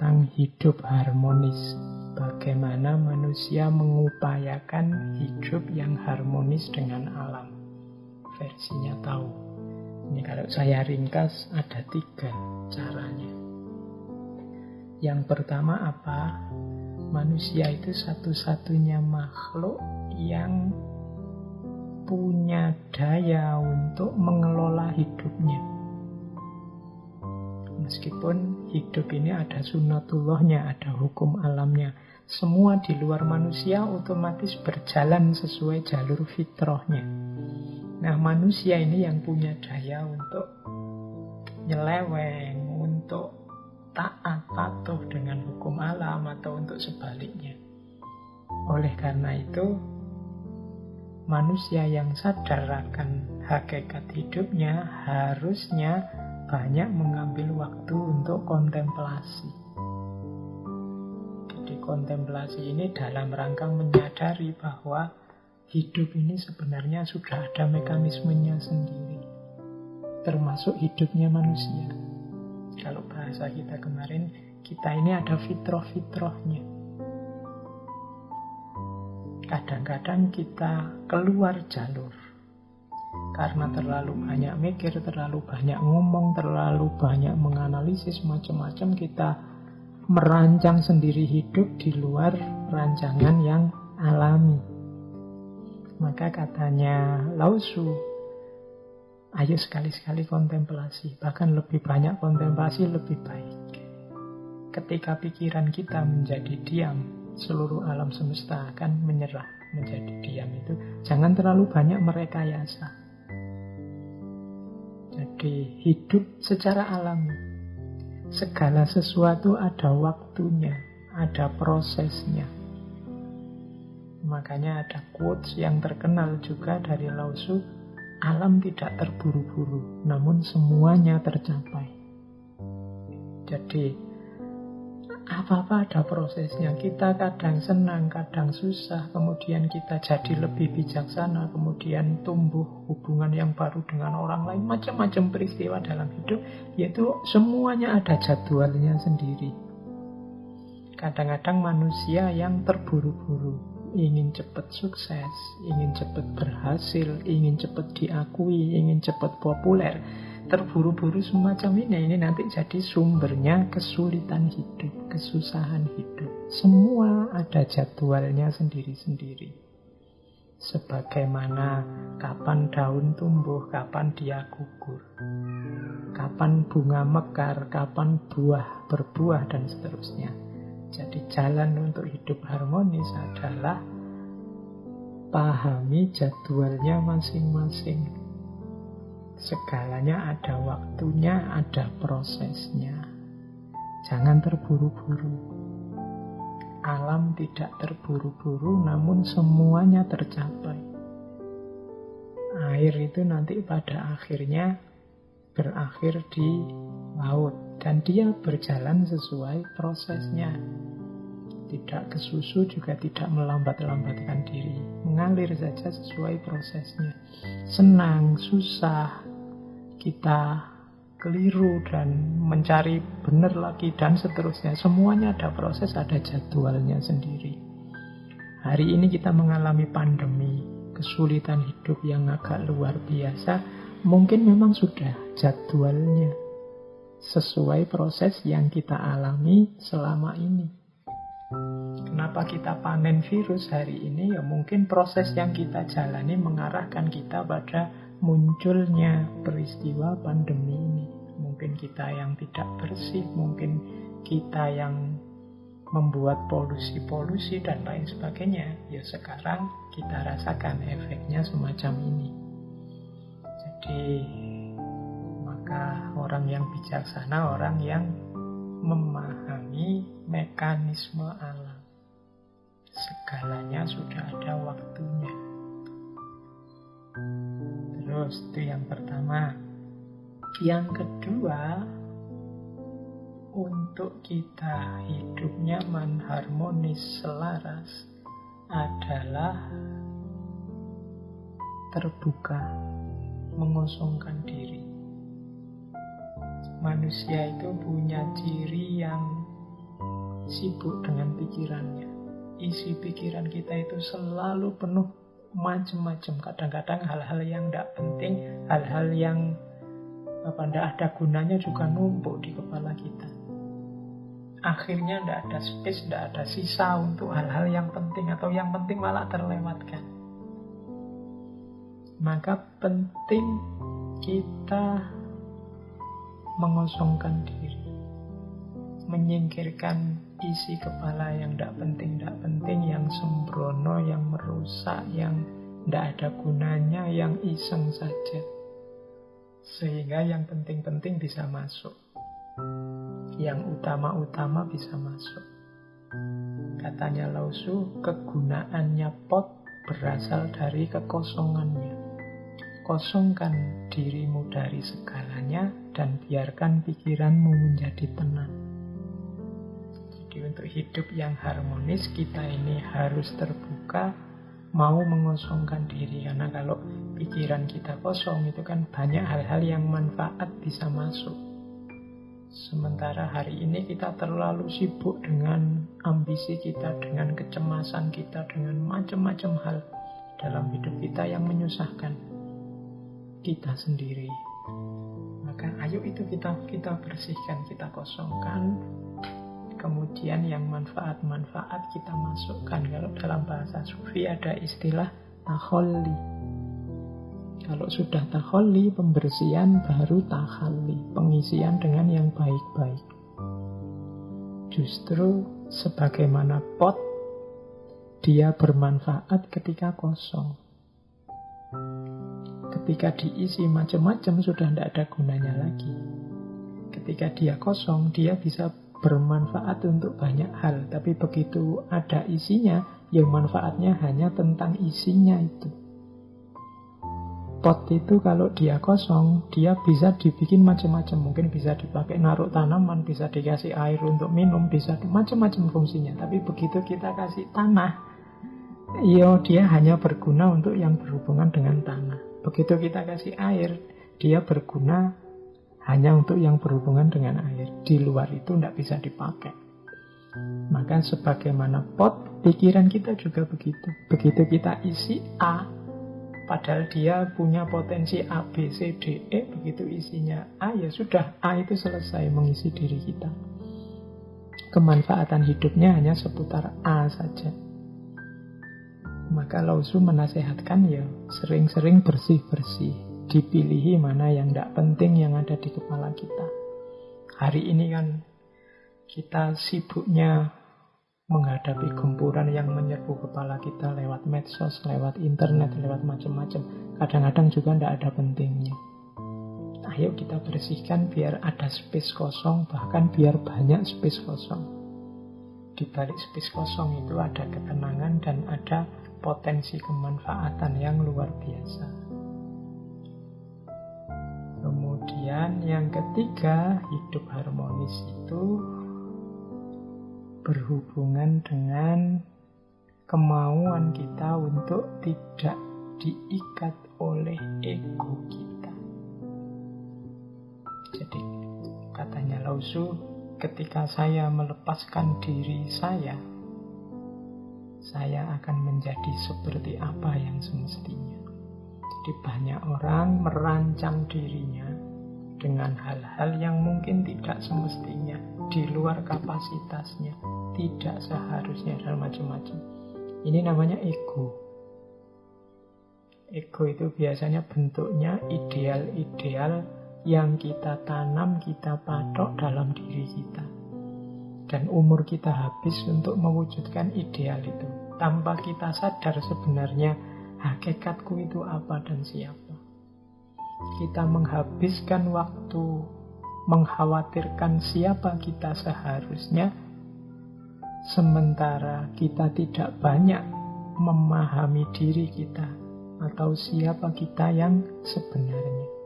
tentang hidup harmonis. Bagaimana manusia mengupayakan hidup yang harmonis dengan alam. Versinya tahu. Ini kalau saya ringkas ada 3 caranya. Yang pertama apa? Manusia itu satu-satunya makhluk yang punya daya untuk mengelola hidupnya. Meskipun hidup ini ada sunatullahnya, ada hukum alamnya. Semua di luar manusia otomatis berjalan sesuai jalur fitrahnya. Nah, manusia ini yang punya daya untuk nyeleweng, untuk taat, patuh dengan hukum alam atau untuk sebaliknya. Oleh karena itu, manusia yang sadar akan hakikat hidupnya harusnya banyak mengambil waktu untuk kontemplasi. Jadi kontemplasi ini dalam rangka menyadari bahwa hidup ini sebenarnya sudah ada mekanismenya sendiri, termasuk hidupnya manusia. Kalau bahasa kita kemarin, kita ini ada fitrah-fitrahnya. Kadang-kadang kita keluar jalur karena terlalu banyak mikir, terlalu banyak ngomong, terlalu banyak menganalisis macam-macam, kita merancang sendiri hidup di luar rancangan yang alami. Maka katanya Lao Tzu, ayo sekali-sekali kontemplasi. Bahkan lebih banyak kontemplasi lebih baik. Ketika pikiran kita menjadi diam, seluruh alam semesta akan menyerah menjadi diam itu. Jangan terlalu banyak merekayasa. Jadi hidup secara alami. Segala sesuatu ada waktunya, ada prosesnya. Makanya ada quotes yang terkenal juga dari Lao Tzu, alam tidak terburu-buru, namun semuanya tercapai. Jadi apa-apa ada prosesnya. Kita kadang senang, kadang susah, kemudian kita jadi lebih bijaksana, kemudian tumbuh hubungan yang baru dengan orang lain. Macam-macam peristiwa dalam hidup, yaitu semuanya ada jadwalnya sendiri. Kadang-kadang manusia yang terburu-buru, ingin cepat sukses, ingin cepat berhasil, ingin cepat diakui, ingin cepat populer. Terburu-buru semacam ini nanti jadi sumbernya kesulitan hidup, kesusahan hidup. Semua ada jadwalnya sendiri-sendiri. Sebagaimana kapan daun tumbuh, kapan dia gugur, kapan bunga mekar, kapan buah berbuah, dan seterusnya. Jadi jalan untuk hidup harmonis adalah pahami jadwalnya masing-masing. Segalanya ada waktunya, ada prosesnya. Jangan terburu-buru. Alam tidak terburu-buru, namun semuanya tercapai. Air itu nanti pada akhirnya berakhir di laut, dan dia berjalan sesuai prosesnya. Tidak kesusu, juga tidak melambat-lambatkan diri. Mengalir saja sesuai prosesnya. Senang, susah, kita keliru dan mencari benar lagi dan seterusnya. Semuanya ada proses, ada jadwalnya sendiri. Hari ini kita mengalami pandemi, kesulitan hidup yang agak luar biasa. Mungkin memang sudah jadwalnya sesuai proses yang kita alami selama ini. Kenapa kita panen virus hari ini? Ya mungkin proses yang kita jalani mengarahkan kita pada munculnya peristiwa pandemi ini. Mungkin kita yang tidak bersih, mungkin kita yang membuat polusi-polusi dan lain sebagainya. Ya sekarang kita rasakan efeknya semacam ini. Jadi maka orang yang bijaksana, orang yang memahami mekanisme alam. Segalanya sudah ada waktunya. Terus itu yang pertama. Yang kedua, untuk kita hidup nyaman, harmonis, selaras adalah terbuka, mengosongkan diri. Manusia itu punya ciri yang sibuk dengan pikirannya. Isi pikiran kita itu selalu penuh macam-macam. Kadang-kadang hal-hal yang tidak penting, hal-hal yang tidak ada gunanya juga numpuk di kepala kita. Akhirnya tidak ada space, tidak ada sisa untuk hal-hal yang penting, atau yang penting malah terlewatkan. Maka penting kita mengosongkan diri, menyingkirkan isi kepala yang tidak penting, yang sembrono, yang merusak, yang tidak ada gunanya, yang iseng saja. Sehingga yang penting-penting bisa masuk, yang utama-utama bisa masuk. Katanya Lao Tzu, kegunaannya pot berasal dari kekosongannya. Kosongkan dirimu dari segalanya dan biarkan pikiranmu menjadi tenang. Jadi untuk hidup yang harmonis, kita ini harus terbuka, mau mengosongkan diri. Karena kalau pikiran kita kosong, itu kan banyak hal-hal yang manfaat bisa masuk. Sementara hari ini kita terlalu sibuk dengan ambisi kita, dengan kecemasan kita, dengan macam-macam hal dalam hidup kita yang menyusahkan kita sendiri. Maka ayo itu kita bersihkan, kita kosongkan. Kemudian yang manfaat-manfaat kita masukkan. Kalau dalam bahasa Sufi ada istilah takholli. Kalau sudah takholli, pembersihan, baru takhalli, pengisian dengan yang baik-baik. Justru sebagaimana pot, dia bermanfaat ketika kosong. Ketika diisi macam-macam sudah tidak ada gunanya lagi. Ketika dia kosong, dia bisa bermanfaat untuk banyak hal. Tapi begitu ada isinya, yang manfaatnya hanya tentang isinya itu. Pot itu kalau dia kosong, dia bisa dibikin macam-macam. Mungkin bisa dipakai naruh tanaman, bisa dikasih air untuk minum, bisa macam-macam fungsinya. Tapi begitu kita kasih tanah, dia hanya berguna untuk yang berhubungan dengan tanah. Begitu kita kasih air, dia berguna hanya untuk yang berhubungan dengan air. Di luar itu tidak bisa dipakai. Maka sebagaimana pot, pikiran kita juga begitu. Begitu kita isi A, padahal dia punya potensi A, B, C, D, E. Begitu isinya A, ya sudah, A itu selesai mengisi diri kita. Kemanfaatan hidupnya hanya seputar A saja. Maka Lao Tzu menasehatkan ya sering-sering bersih-bersih, dipilihi mana yang tidak penting yang ada di kepala kita. Hari ini kan kita sibuknya menghadapi gempuran yang menyerbu kepala kita lewat medsos, lewat internet, lewat macam-macam. Kadang-kadang juga tidak ada pentingnya. Ayo kita bersihkan biar ada space kosong, bahkan biar banyak space kosong. Di balik space kosong itu ada ketenangan dan ada potensi kemanfaatan yang luar biasa. Kemudian yang ketiga, hidup harmonis itu berhubungan dengan kemauan kita untuk tidak diikat oleh ego kita. Jadi katanya Lao Tzu, ketika saya melepaskan diri saya akan menjadi seperti apa yang semestinya. Jadi banyak orang merancang dirinya dengan hal-hal yang mungkin tidak semestinya, di luar kapasitasnya, tidak seharusnya, dan macam-macam. Ini namanya ego. Ego itu biasanya bentuknya ideal-ideal yang kita tanam, kita patok dalam diri kita. Dan umur kita habis untuk mewujudkan ideal itu, tanpa kita sadar sebenarnya hakikatku itu apa dan siapa. Kita menghabiskan waktu mengkhawatirkan siapa kita seharusnya, sementara kita tidak banyak memahami diri kita atau siapa kita yang sebenarnya.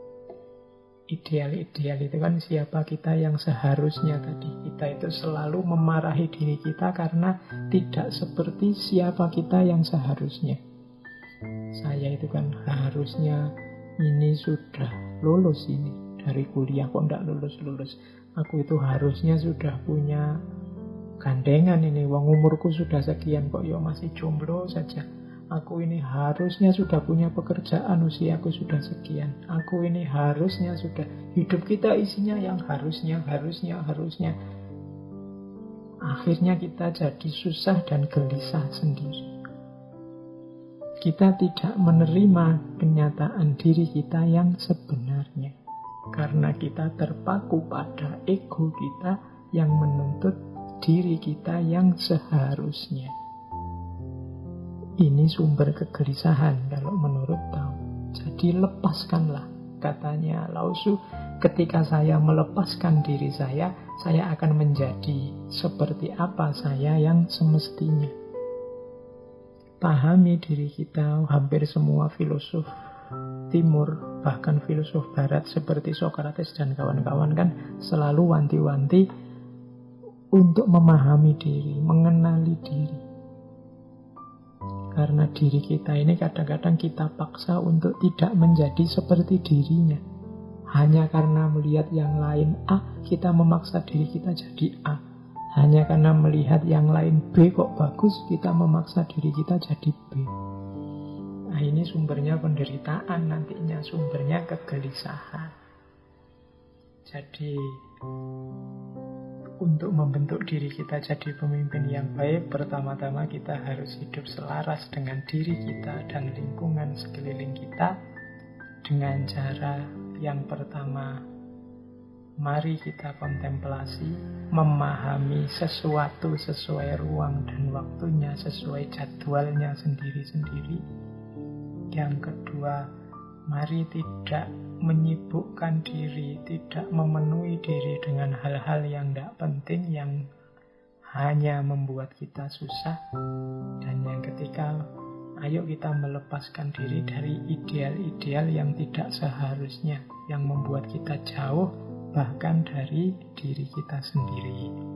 Ideal-ideal itu kan siapa kita yang seharusnya tadi. Kita itu selalu memarahi diri kita karena tidak seperti siapa kita yang seharusnya. Saya itu kan harusnya ini sudah lulus ini dari kuliah, kok tidak lulus-lulus. Aku itu harusnya sudah punya gandengan ini. Wong umurku sudah sekian kok yo masih jomblo saja. Aku ini harusnya sudah punya pekerjaan, usiaku sudah sekian. Aku ini harusnya sudah. Hidup kita isinya yang harusnya. Akhirnya kita jadi susah dan gelisah sendiri. Kita tidak menerima kenyataan diri kita yang sebenarnya. Karena kita terpaku pada ego kita yang menuntut diri kita yang seharusnya. Ini sumber kegelisahan kalau menurut Tao. Jadi lepaskanlah, katanya Lao Tzu. Ketika saya melepaskan diri saya akan menjadi seperti apa saya yang semestinya. Pahami diri kita. Hampir semua filosof Timur, bahkan filosof Barat seperti Socrates dan kawan-kawan kan selalu wanti-wanti untuk memahami diri, mengenali diri. Karena diri kita ini kadang-kadang kita paksa untuk tidak menjadi seperti dirinya. Hanya karena melihat yang lain A, kita memaksa diri kita jadi A. Hanya karena melihat yang lain B kok bagus, kita memaksa diri kita jadi B. Nah, ini sumbernya penderitaan nantinya, sumbernya kegelisahan. Jadi, untuk membentuk diri kita jadi pemimpin yang baik, pertama-tama kita harus hidup selaras dengan diri kita dan lingkungan sekeliling kita. Dengan cara yang pertama, mari kita kontemplasi, memahami sesuatu sesuai ruang dan waktunya, sesuai jadwalnya sendiri-sendiri. Yang kedua, mari tidak menyibukkan diri, tidak memenuhi diri dengan hal-hal yang tidak penting, yang hanya membuat kita susah. Dan yang ketiga, ayo kita melepaskan diri dari ideal-ideal yang tidak seharusnya, yang membuat kita jauh bahkan dari diri kita sendiri.